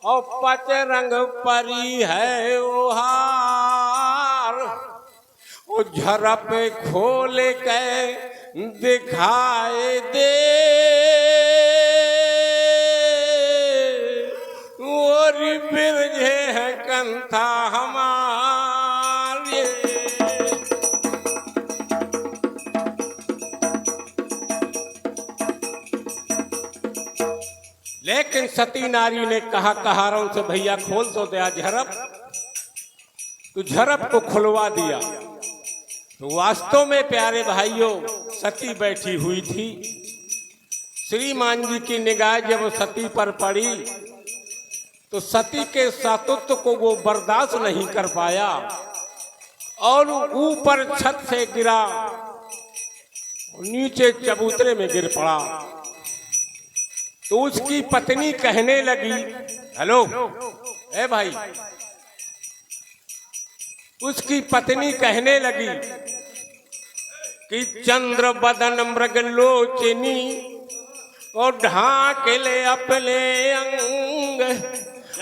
और पच रंग परी है ओ हार, ओ झरप खोल के दिखाए दे, और बिरजे है कंथा हमारे। लेकिन सती नारी ने कहा कहारों से, भैया खोल तो दिया झरप, तो झरप को खुलवा दिया। तो वास्तव में प्यारे भाइयों सती बैठी हुई थी। श्रीमान जी की निगाह जब सती पर पड़ी तो सती के सातुत्व को वो बर्दाश्त नहीं कर पाया और ऊपर छत से गिरा, नीचे चबूतरे में गिर पड़ा। तो उसकी पत्नी कहने लगी, हेलो ए भाई, उसकी पत्नी कहने लगी कि चंद्र बदन मृगलोचनी और ढाक ले अपने अंग,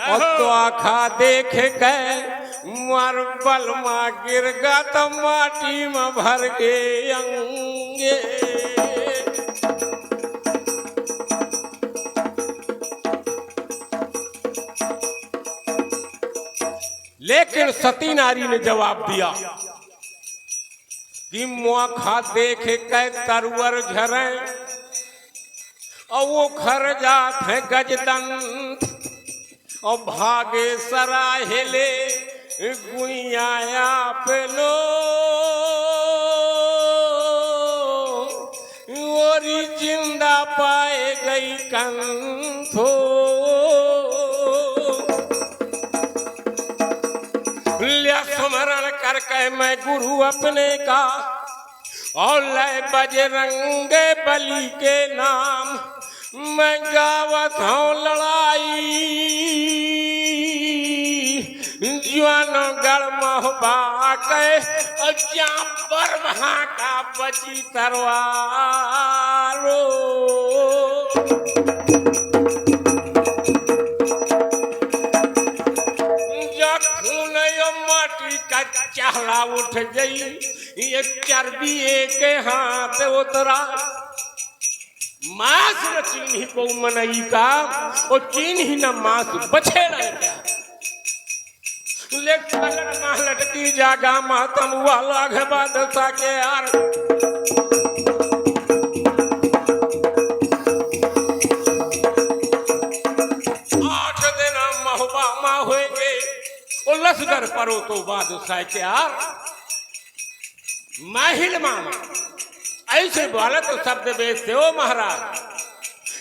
और तो आखा देख के मार्बल माँ गिर गा तो माटी में भर के अंगे। लेकिन सती नारी ने जवाब दिया कि मुआ खा देख के तरवर झरे, और वो खर जात है गजदंत, और भागे सराहेले गुइया पे लो, और जिंदा पाए गई कंथो। लिया स्मरण करके मैं गुरु अपने का, और लय बजरंगे बली के नाम, मैं गावत हूँ लड़ाई, जुआनो गढ़ महुबा के, और जहाँ पर वहाँ का बची तरवारो। खून माटी का चहला उठ गई, ये चर्बी एक हाथ उतरा, मांस न चीन्ही को मनई का, और चीन्ही न मांस बचे रहे क्या। लेकिन महलट की जागा मातम वाला बादशाह के यार, आठ दिन महुबा माँ हुए लश्कर परो तो बादशाह के यार। माहिल मामा ऐसे बोला तो शब्द बेचते हो महाराज,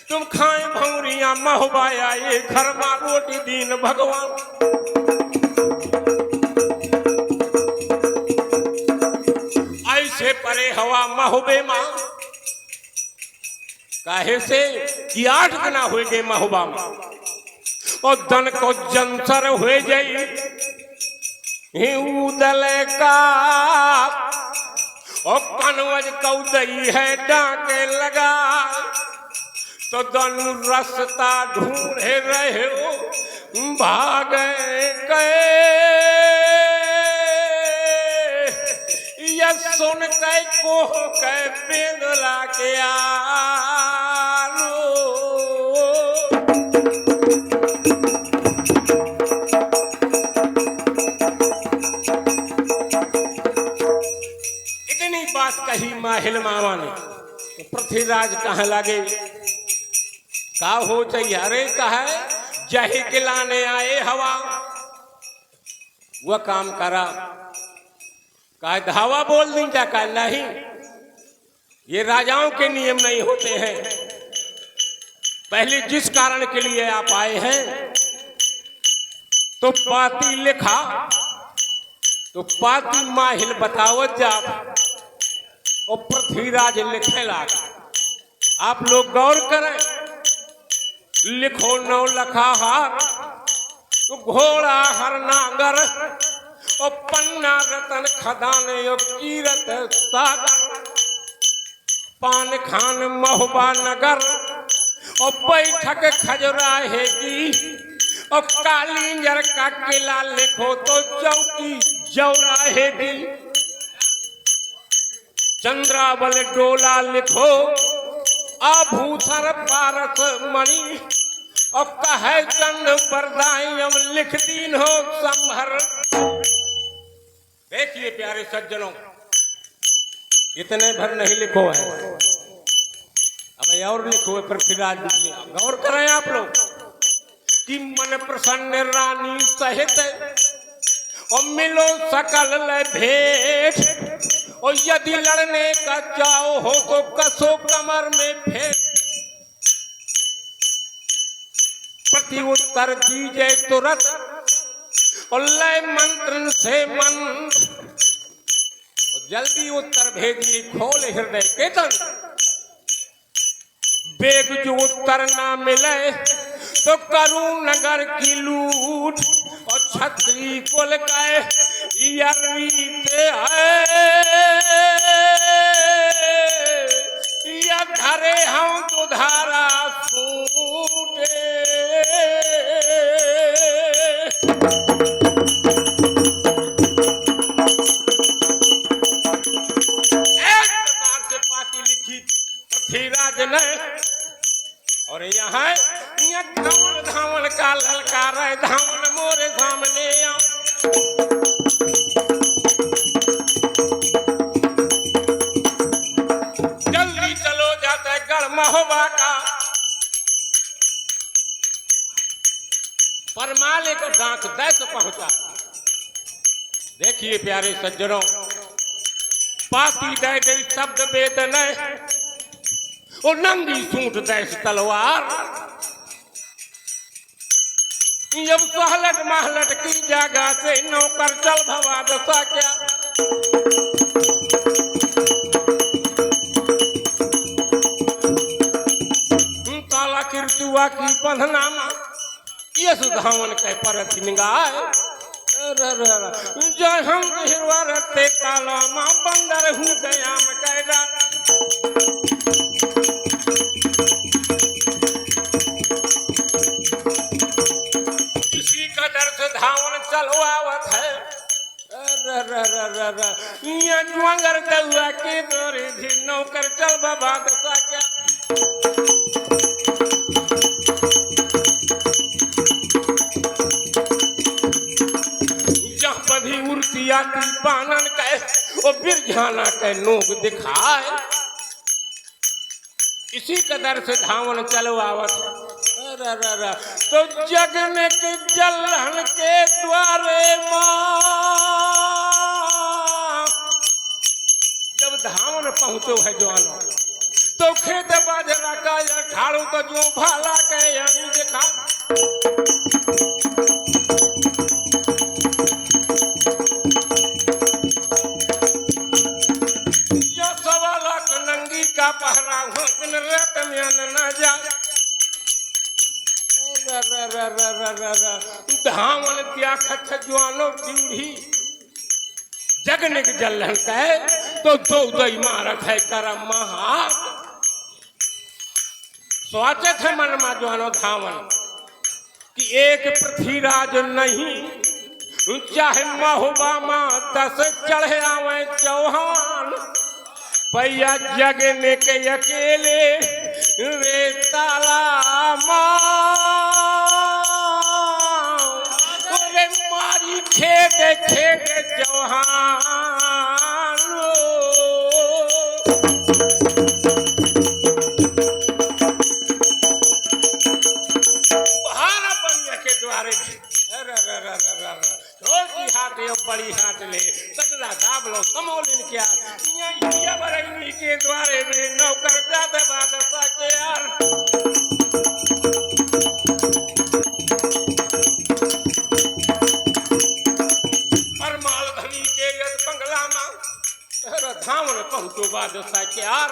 तुम खाए भौरिया महुबाया ये घर में रोटी दीन भगवान। ऐसे परे हवा महुबे माँ काहे से कि 8 गुना हुए गए महुबा माँ, और दन को जंसर हुए जाई उदल का, और कनवज कौदई है डाके लगा, तो दोनों रास्ता ढूंढे रहे हो भागे गए। ये सुन के को के बेदला के आरो, बात कही माहिल मामा ने। तो पृथ्वीराज कहा लगे का हो चाहिए, अरे कहा जही खिलाने आए हवा, वह काम करा, कहा धावा बोल दी क्या, कहा नहीं, ये राजाओं के नियम नहीं होते हैं। पहले जिस कारण के लिए आप आए हैं तो पाती लिखा, तो पाती माहिल बतावत जा, और पृथ्वीराज लिखे लाग। आप लोग गौर करें, लिखो नौ लखा हार, तो घोड़ा हर नागर, और पन्ना रतन खदान और कीरत सागर, पान खान महुबा नगर, और बैठक खजुराहे की, और कालिंजर का किला लिखो तो चौकी चौराहे की, चंद्रावल डोला लिखो आभूषण पारस मणि, और कहे चंद बरदाई लिख दीन हो संभर। देखिए प्यारे सज्जनों, इतने भर नहीं लिखो है, अब और लिखो है पृथ्वीराज जी। गौर करें आप लोग कि मन प्रसन्न रानी सहित और मिलो सकल ले भेंट, और यदि लड़ने का चाहो हो तो कसो कमर में फेंक, प्रति उत्तर दीजिए तुरंत और लय मंत्र से मंत्र, और जल्दी उत्तर भेजिए खोल हृदय के तंत्र। बेग जो उत्तर ना मिले तो करूं नगर की लूट, और छत्री कुल कहे या धरे हम दुधारा सूटे। एक प्रकार से पाती लिखी पृथ्वीराज ने, और यहाँ धावन धावन का ललकार है, धावन मोरे सामने आ। जल्दी चलो जाता है गढ़ महोबा का, परमाले को डांक दैत पहुंचा। देखिए प्यारे सज्जनों, पाती दे गई शब्द वेदन, और नंगी सूट दैस तलवार। जब सहलट महलट की जगह से नौकर चल भवा दशा क्या, काला किरतुआ की बंधनामा यस धावन के परत निगाह। जय हम हिरवा रते काला मां बंदर हूँ गयाम कैदा। धावन चलो आवत है, ज्वांगर दउआ के दौरे भी नौकर चल बाबा दशा क्या। जहाँ बधी उड़ती आती बानन के और बिरझाना के नोक दिखाए, इसी कदर से धावन चलो आवत है। तो जगने के जलहन के द्वारे मां, जब धावन पहुंचो है जवानों, तो खेत बाजरा का ठाड़ो तो जो भाला के यानी देखा। जो 1.25 लाख नंगी का पहरा हुआ रेत में न जा। धावन त्या खच जवानो जूढ़ी, जगने के जलन कहे तो दो दई मारत है करम महा। सोचे थे मन में जवानो धावन कि एक पृथ्वीराज नहीं, चाहे महोबा मां 10 चढ़े आवे चौहान, पैया जगने के अकेले रे ताला मारी खेदे खेदे चौहान। बहाना बनिया के द्वारे छोटी हाथ बड़ी हाथ ले कटला दाब लो समोलिन क्या बरैनी के द्वारे में नौकर जाते बादशाह के यार। परमाल धनी के यद बंगला में धावन पहुंचो बादशाह के यार।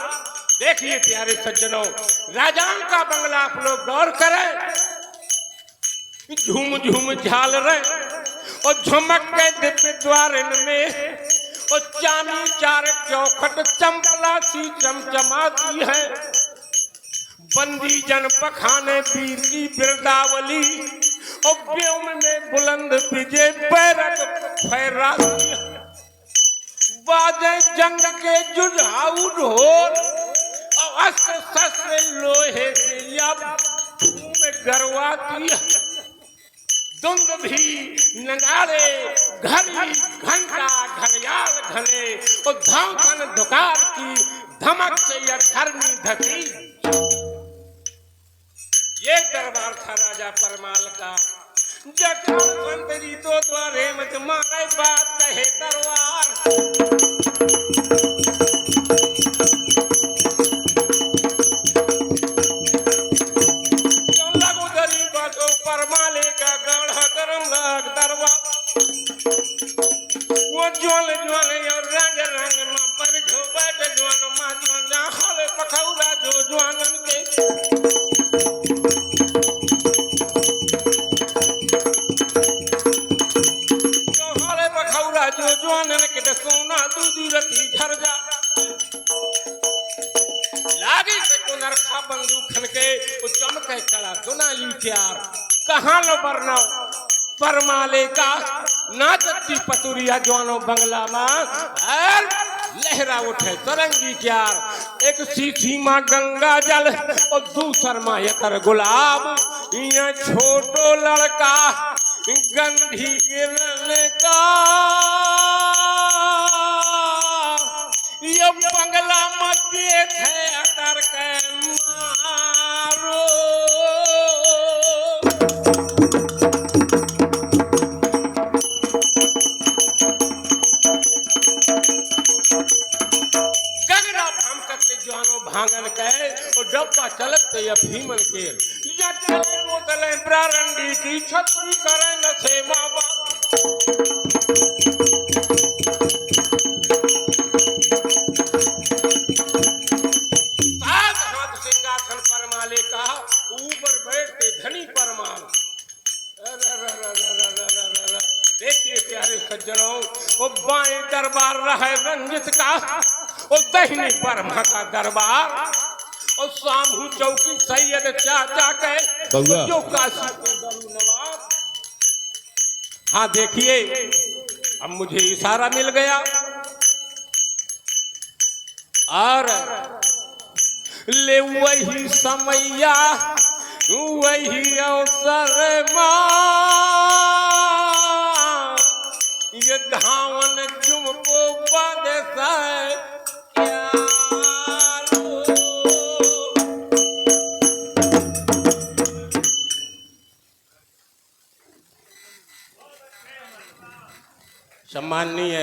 देखिए प्यारे सज्जनों, राजाओं का बंगला आप लोग गौर करें, झूम झूम झाल रहे और झमक के दिव्य द्वारन में, और चांदी चार चौखट चंपला सी चमचमाती है। बंदी जन पखाने वीर की बिरदावली और व्योम में बुलंद विजय पैरक फहरा बाजे जंग के जुझाऊ ढोल और अस्त्र शस्त्र लोहे से या में गरवाती दुंद भी नगाड़े घड़ी घंटा घड़ियाल घने और धांकन धुकार की धमक से यह धरनी धकी। ये दरबार था राजा परमाल का। जटाल संतरी तो द्वारे मत मारे बात कहे तरवार। लगोदरी बातों परमाले का गाढ़ा गरम लाग दरबार। वो ज्वाल ज्वाल और रंग रंग में पर जो बैठ ज्वाल मां ज्वाल हाले पखौरा जो ज्वालन के जो ज्वानन के सोना दूधी रती झर जा लागी से को नरखा बंदूक खन के वो चमके कड़ा दुनाली प्यार कहां लो बरना परमाले का नाचती पतुरिया जवानों बंगला में लहरा उठे तरंगी प्यार। एक सीधी माँ गंगा जल और दूसर माँ यकर गुलाब। ये छोटो लड़का गंधी गिरने का ये बंगला मध्य थे अतर के मारो। गगरा भमकत से जानो भांगन के और डब्बा चलते या भीमन के या चले बोतले प्रारंडी की छतरी करें न से माँ बाप। सात हाथ सिंहासन परमाले का ऊपर बैठते धनी परमाल। देखिए प्यारे सज्जनों वो बाएं दरबार रहे रंजित का और दाहिने ब्रह्मा का दरबार और सामू चौकी सैयद चाचा के जो काशी के दरू नवाब। हाँ देखिए अब मुझे इशारा मिल गया और ले वही समैया वही अवसर ये धावन जुमको बादशाह सम्माननीय